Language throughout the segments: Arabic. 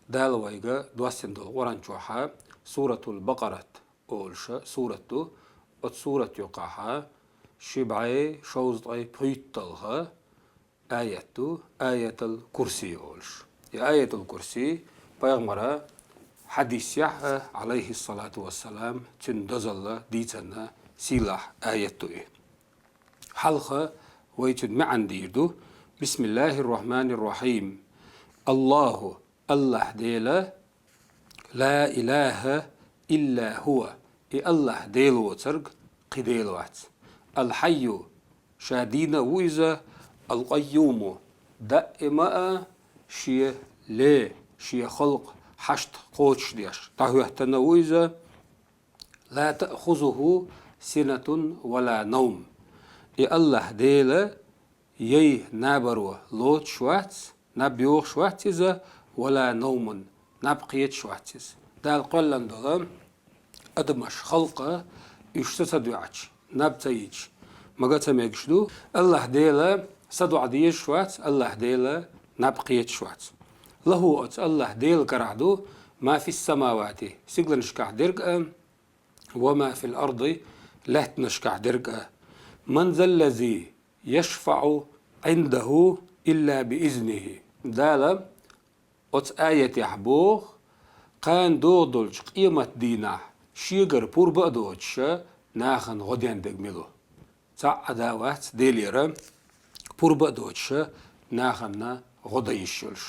دالويغا دواسين دول قران جوحا سورة البقرة أولش سورة دو سورة يقاها شبعي شوزطي بيتلها آية الكرسي أولش آية الكرسي بيغمرا حديث يحا عليه الصلاة والسلام تندزل ديتنا سلاح آية حلقة ويتن معن ديردو بسم الله الرحمن الرحيم الله ديلا لا إله إلا هو الله ديلو وترق قديلوات الحي شادينا وإذا القيوم دائما شي لي شي خلق حشت قوتش ديش تهوهتنا وإذا لا تأخذه سنة ولا نوم الله ديلا يي نابرو لوت شوات نبيوخ شواتيزا ولا نوم نبقيت شواتيز دال قلن دولم أدمش خلقه يشتسدوعش نبتيج مقاتا ميقشدو الله ديلا صدو عديش شوات الله ديلا نبقيت شوات له أت الله ديل كرعدو ما في السماوات سيقل نشكح درقا وما في الأرض لهت نشكح درقا من ذا الذي يشفع عنده إلا بإذنه دالا أت آية يحبوخ قان دودلج قيمة دينا شيغر بور بأدوش ناخن غدين دقملو تا عداوات ديليرا بور بأدوش ناخن غديشلش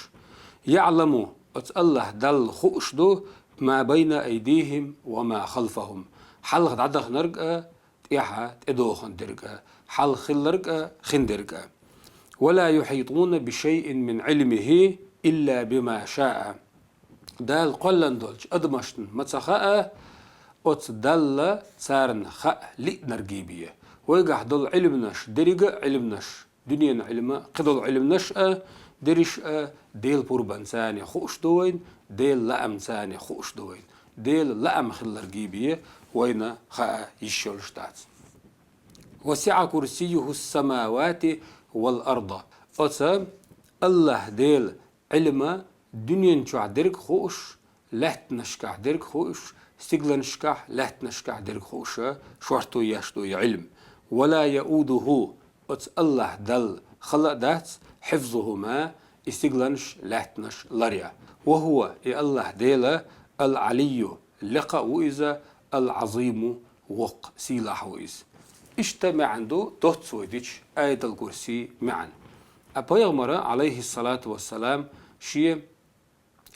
يعلمو أت الله دل خوشدو ما بين أيديهم وما خلفهم حلق عدخ نرقا تيحا تدوخن درقا حل خلرقا خندرقا ولا يحيطون بشيء من علمه إلا بما شاء دال قلن دولج أدمشتن متخاء أت دل سارن خاء لئ نرقيبية ويقح دل علمنش درقا علمنش دنيا علم قدل علمنش درش ديل بوربان ثاني خوش دوين ديل لأم ثاني خوش دوين ديل لأم خلرقيبية وين خاء يشولشتات وسع كرسيه السماوات والأرض أتا الله ديل علم دنيا نشع درك خوش لهت نشكح درك خوش سيقل نشكح لهت نشكح درك خوش شوارتو يشتو علم ولا يؤوده أت الله دل خلق دات حفظهما استقلنش لهتنش لريا وهو الله ديلا العلي لقى وإذا العظيم وق سيلاح وإذ اجتمع عنده دوت سويدش آية الكرسي معا أبيغمر عليه الصلاة والسلام شيء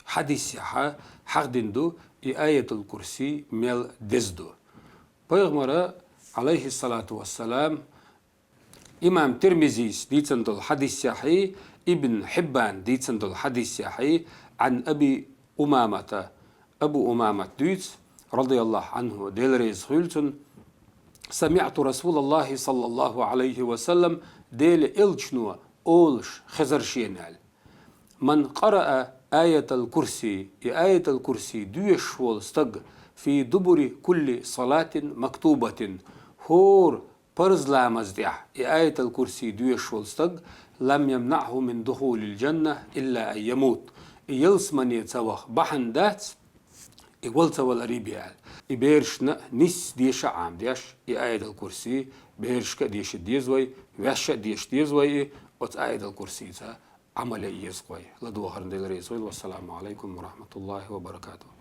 حديث يحا حق دندو آية الكرسي ميل دزدو بيغمر عليه الصلاة والسلام إمام ترمزيس ديتندو الحديث يحي ابن حبان ديتندو الحديث يحي عن أبو أمامة دويت رضي الله عنه ديل خلتن سمعت رسول الله صلى الله عليه وسلم ديل إلجنو أولش خزر شينال من قرأ آية الكرسي دويش والستق في دبر كل صلاة مكتوبة هور برز لامزدع آية الكرسي دويش والستق لم يمنعه من دخول الجنة إلا أن يموت يلس من يتوخ بحن دات يولت والأريبيال يبيرشنا نس ديش عام ديش آية الكرسي بيرشك ديش ديزوي وش ديش ديزوي وت آية الكرسي عمل يزقوي لدوهر ديل ريزوي والسلام عليكم ورحمة الله وبركاته.